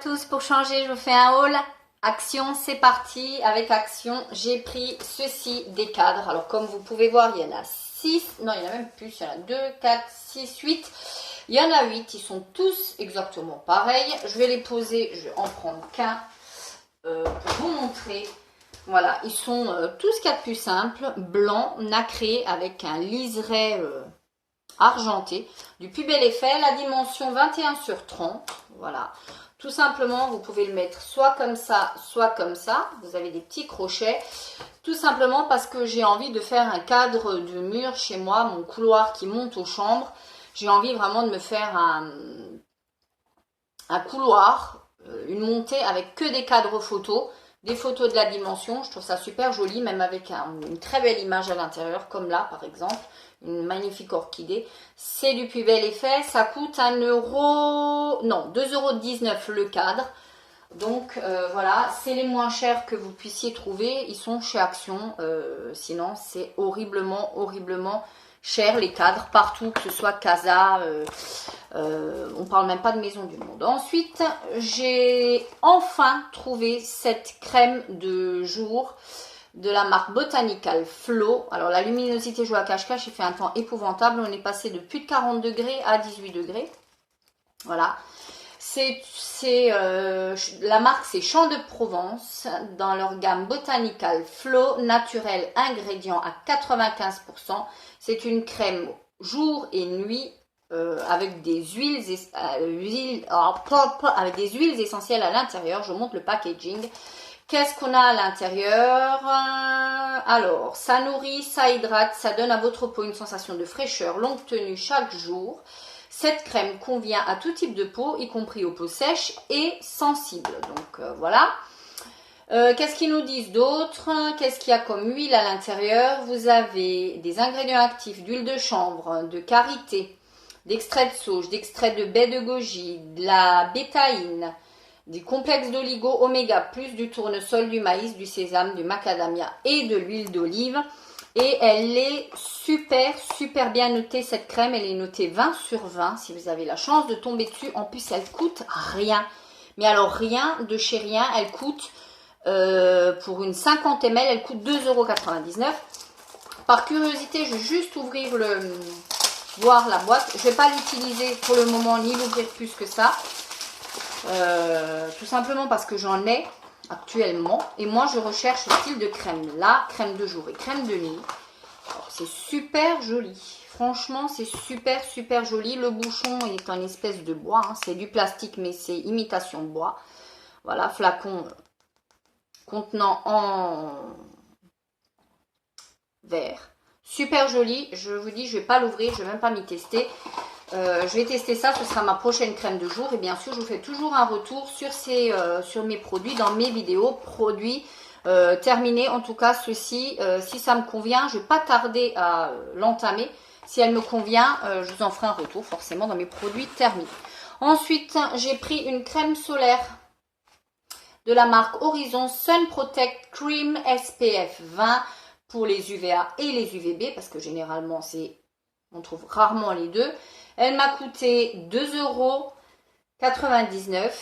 tous, pour changer, je vous fais un haul. Action, c'est parti. Avec Action, j'ai pris ceci, des cadres. Alors, comme vous pouvez voir, il y en a 6. Non, il y en a même plus. Il y en a 2, 4, 6, 8. Il y en a 8. Ils sont tous exactement pareils. Je vais les poser. Je vais en prendre qu'un pour vous montrer. Voilà, ils sont tous 4 plus simples. Blanc, nacré, avec un liseré argenté. Du plus bel effet. La dimension 21 sur 30. Voilà. Tout simplement, vous pouvez le mettre soit comme ça, soit comme ça. Vous avez des petits crochets. Tout simplement parce que j'ai envie de faire un cadre de mur chez moi, mon couloir qui monte aux chambres. J'ai envie vraiment de me faire un couloir, une montée avec que des cadres photos, des photos de la dimension. Je trouve ça super joli, même avec une très belle image à l'intérieur, comme là par exemple. Une magnifique orchidée. C'est du plus bel effet. Ça coûte 2,19 € le cadre. Donc voilà, c'est les moins chers que vous puissiez trouver. Ils sont chez Action. Sinon, c'est horriblement cher les cadres partout, que ce soit Casa. On parle même pas de Maison du Monde. Ensuite, j'ai enfin trouvé cette crème de jour de la marque Botanical Flow. Alors la luminosité joue à cache-cache, il fait un temps épouvantable. On est passé de plus de 40 degrés à 18 degrés. Voilà. La marque c'est Champs de Provence dans leur gamme Botanical Flow naturel ingrédient à 95%. C'est une crème jour et nuit avec des huiles essentielles à l'intérieur. Je vous montre le packaging. Qu'est-ce qu'on a à l'intérieur? Alors, ça nourrit, ça hydrate, ça donne à votre peau une sensation de fraîcheur longue tenue chaque jour. Cette crème convient à tout type de peau, y compris aux peaux sèches et sensibles. Donc voilà. Qu'est-ce qu'ils nous disent d'autre? Qu'est-ce qu'il y a comme huile à l'intérieur? Vous avez des ingrédients actifs, d'huile de chanvre, de karité, d'extrait de sauge, d'extrait de baie de goji, de la bétaïne, du complexe d'oligo oméga plus, du tournesol, du maïs, du sésame, du macadamia et de l'huile d'olive. Et elle est super bien notée cette crème. Elle est notée 20 sur 20 si vous avez la chance de tomber dessus. En plus elle coûte rien. Mais alors rien de chez rien. Elle coûte pour une 50 ml elle coûte 2,99 €. Par curiosité je vais juste voir la boîte. Je ne vais pas l'utiliser pour le moment ni l'ouvrir plus que ça. Tout simplement parce que j'en ai actuellement et moi je recherche ce style de crème là, crème de jour et crème de nuit. C'est super joli, franchement c'est super joli. Le bouchon est en espèce de bois, hein. C'est du plastique mais c'est imitation bois. Voilà, flacon contenant en verre, super joli. Je vous dis, je vais pas l'ouvrir, je vais même pas m'y tester. Je vais tester ça, ce sera ma prochaine crème de jour. Et bien sûr, je vous fais toujours un retour sur mes produits dans mes vidéos. Produits terminés, en tout cas, ceci, si ça me convient, je ne vais pas tarder à l'entamer. Si elle me convient, je vous en ferai un retour forcément dans mes produits terminés. Ensuite, j'ai pris une crème solaire de la marque Horizon Sun Protect Cream SPF 20 pour les UVA et les UVB, parce que généralement, on trouve rarement les deux. Elle m'a coûté 2,99 €.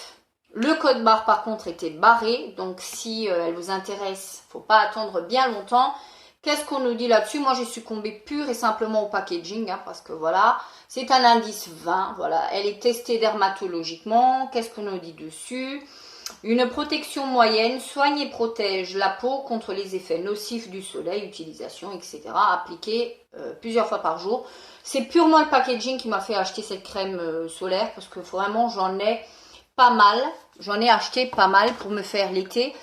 Le code barre par contre était barré. Donc si elle vous intéresse, il ne faut pas attendre bien longtemps. Qu'est-ce qu'on nous dit là-dessus? Moi j'ai succombé pur et simplement au packaging. Hein, parce que voilà, c'est un indice 20. Voilà, elle est testée dermatologiquement. Qu'est-ce qu'on nous dit dessus? Une protection moyenne, soigne et protège la peau contre les effets nocifs du soleil, utilisation, etc. Appliquée plusieurs fois par jour. C'est purement le packaging qui m'a fait acheter cette crème solaire parce que vraiment j'en ai pas mal. J'en ai acheté pas mal pour me faire l'été.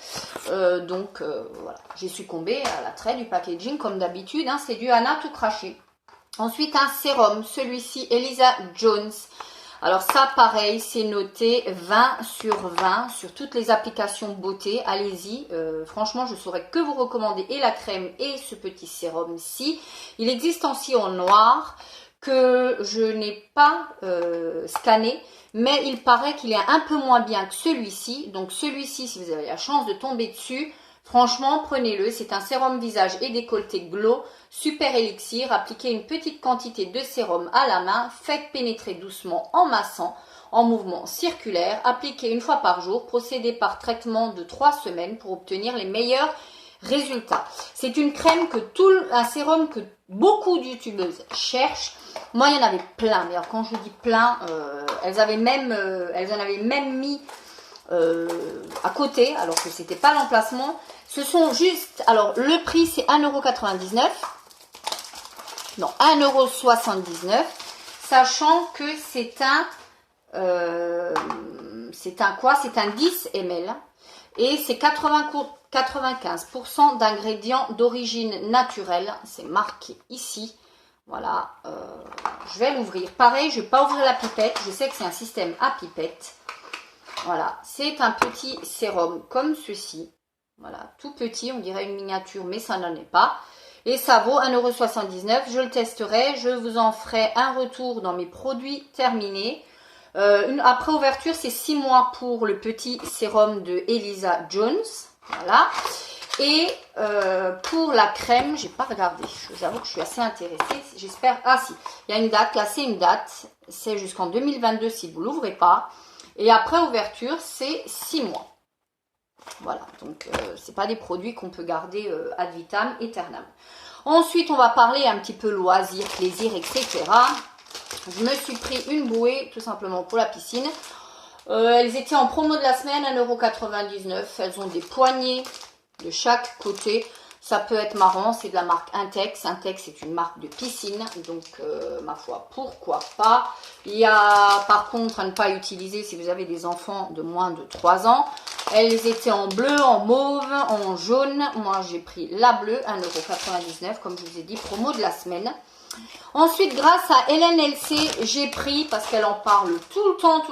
Donc voilà, j'ai succombé à l'attrait du packaging comme d'habitude. Hein, c'est du Anna tout craché. Ensuite un sérum, celui-ci Elisa Jones. Alors ça pareil, c'est noté 20 sur 20 sur toutes les applications beauté. Allez-y, franchement je saurais que vous recommander et la crème et ce petit sérum-ci. Il existe aussi en noir que je n'ai pas scanné, mais il paraît qu'il est un peu moins bien que celui-ci. Donc celui-ci, si vous avez la chance de tomber dessus, franchement, prenez-le. C'est un sérum visage et décolleté glow, super élixir. Appliquez une petite quantité de sérum à la main. Faites pénétrer doucement en massant. en mouvement circulaire, appliqué une fois par jour, procédé par traitement de 3 semaines pour obtenir les meilleurs résultats. C'est une crème un sérum que beaucoup de youtubeuses cherchent. Moi, il y en avait plein. D'ailleurs, quand je dis plein, elles en avaient même mis à côté, alors que c'était pas l'emplacement. Ce sont juste, alors le prix c'est 1,99 €. Non, 1,79 €. Sachant que c'est un quoi? C'est un 10 ml. Et c'est 95% d'ingrédients d'origine naturelle. C'est marqué ici. Voilà. Je vais l'ouvrir. Pareil, je ne vais pas ouvrir la pipette. Je sais que c'est un système à pipette. Voilà. C'est un petit sérum comme ceci. Voilà. Tout petit. On dirait une miniature, mais ça n'en est pas. Et ça vaut 1,79 €. Je le testerai. Je vous en ferai un retour dans mes produits terminés. Après ouverture, c'est 6 mois pour le petit sérum de Elisa Jones. Voilà. Et pour la crème, j'ai pas regardé. Je vous avoue que je suis assez intéressée. J'espère. Ah si, il y a une date. Là, c'est une date. C'est jusqu'en 2022 si vous l'ouvrez pas. Et après ouverture, c'est 6 mois. Voilà. Donc, c'est pas des produits qu'on peut garder ad vitam aeternam. Ensuite, on va parler un petit peu loisirs, plaisir, etc. Je me suis pris une bouée tout simplement pour la piscine. Elles étaient en promo de la semaine, 1,99 €. Elles ont des poignées de chaque côté. Ça peut être marrant, c'est de la marque Intex. Intex c'est une marque de piscine, donc ma foi, pourquoi pas. Il y a par contre à ne pas utiliser si vous avez des enfants de moins de 3 ans. Elles étaient en bleu, en mauve, en jaune. Moi j'ai pris la bleue, 1,99 € comme je vous ai dit, promo de la semaine. Ensuite, grâce à Hélène LC, j'ai pris, parce qu'elle en parle tout le temps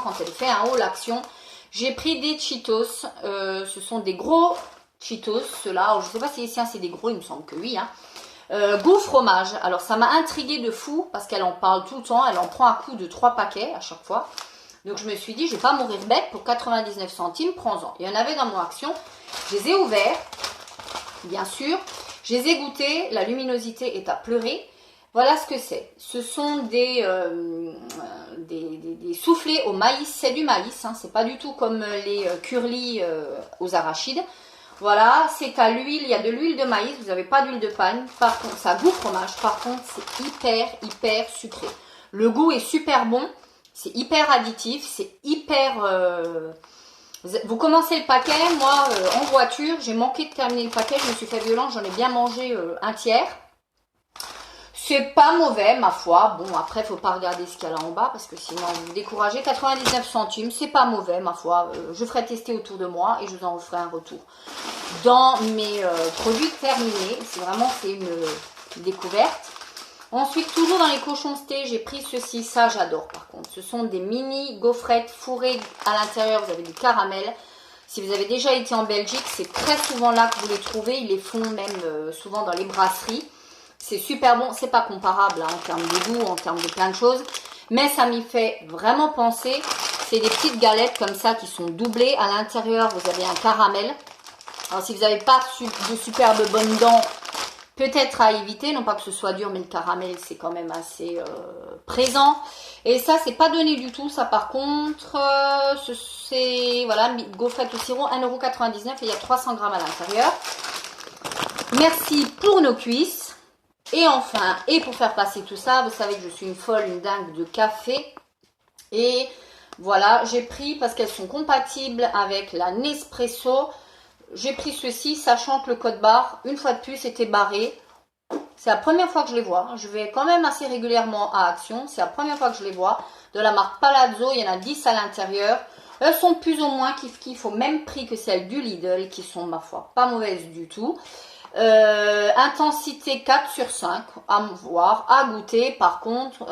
quand elle fait un haul action, j'ai pris des Cheetos. Ce sont des gros Cheetos, ceux-là. Je ne sais pas si c'est des gros, il me semble que oui. Hein. Goût fromage. Alors, ça m'a intriguée de fou, parce qu'elle en parle tout le temps. Elle en prend un coup de 3 paquets à chaque fois. Donc, je me suis dit, je ne vais pas mourir bête pour 99 centimes, prends-en. Il y en avait dans mon action. Je les ai ouverts, bien sûr. Je les ai goûtés. La luminosité est à pleurer. Voilà ce que c'est. Ce sont des soufflés au maïs. C'est du maïs. Hein. C'est pas du tout comme les curlis aux arachides. Voilà. C'est à l'huile. Il y a de l'huile de maïs. Vous n'avez pas d'huile de palme. Par contre, ça goût fromage. Par contre, c'est hyper sucré. Le goût est super bon. C'est hyper additif. C'est hyper... Vous commencez le paquet. Moi, en voiture, j'ai manqué de terminer le paquet. Je me suis fait violence. J'en ai bien mangé un tiers. C'est pas mauvais, ma foi. Bon, après, il faut pas regarder ce qu'il y a là en bas parce que sinon, vous vous découragez. 99 centimes, c'est pas mauvais, ma foi. Je ferai tester autour de moi et je vous en ferai un retour. Dans mes produits terminés, c'est une découverte. Ensuite, toujours dans les cochons stés, j'ai pris ceci. Ça, j'adore par contre. Ce sont des mini gaufrettes fourrées à l'intérieur. Vous avez du caramel. Si vous avez déjà été en Belgique, c'est très souvent là que vous les trouvez. Ils les font même souvent dans les brasseries. C'est super bon, c'est pas comparable hein, en termes de goût, en termes de plein de choses. Mais ça m'y fait vraiment penser. C'est des petites galettes comme ça qui sont doublées. À l'intérieur, vous avez un caramel. Alors si vous n'avez pas de superbes bonnes dents, peut-être à éviter. Non pas que ce soit dur, mais le caramel, c'est quand même assez présent. Et ça, c'est pas donné du tout. Ça, par contre, c'est... Voilà, gaufrette au sirop, 1,99 € et il y a 300 grammes à l'intérieur. Merci pour nos cuisses. Et enfin, et pour faire passer tout ça, vous savez que je suis une folle, une dingue de café. Et voilà, j'ai pris, parce qu'elles sont compatibles avec la Nespresso, j'ai pris ceci, sachant que le code barre, une fois de plus, était barré. C'est la première fois que je les vois. Je vais quand même assez régulièrement à Action. C'est la première fois que je les vois. De la marque Palazzo, il y en a 10 à l'intérieur. Elles sont plus ou moins kiff-kiff au même prix que celles du Lidl, qui sont, ma foi, pas mauvaises du tout. Intensité 4 sur 5 à voir, à goûter. Par contre,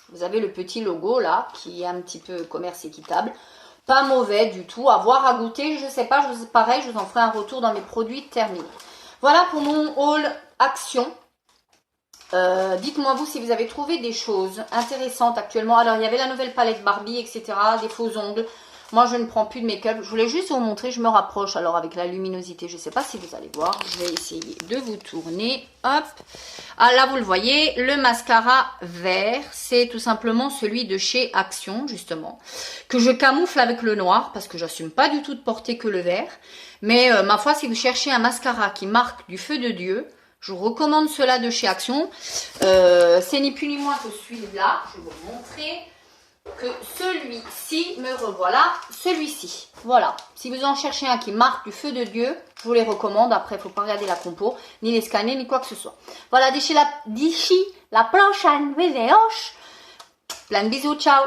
vous avez le petit logo là qui est un petit peu commerce équitable. Pas mauvais du tout, à voir, à goûter. Je sais pas, pareil, je vous en ferai un retour dans mes produits terminés. Voilà pour mon haul action. Dites-moi vous si vous avez trouvé des choses intéressantes actuellement. Alors il y avait la nouvelle palette Barbie, etc. Des faux ongles. Moi, je ne prends plus de make-up. Je voulais juste vous montrer, je me rapproche alors avec la luminosité. Je ne sais pas si vous allez voir. Je vais essayer de vous tourner. Hop. Ah, là, vous le voyez, le mascara vert, c'est tout simplement celui de chez Action, justement, que je camoufle avec le noir parce que j'assume pas du tout de porter que le vert. Mais ma foi, si vous cherchez un mascara qui marque du feu de Dieu, je vous recommande cela de chez Action. C'est ni plus ni moins que celui-là. Je vais vous montrer que celui-ci, me revoilà, celui-ci. Voilà. Si vous en cherchez un qui marque du feu de Dieu, je vous les recommande. Après, il ne faut pas regarder la compo, ni les scanner, ni quoi que ce soit. Voilà, d'ici la prochaine vidéo. Plein de bisous, ciao.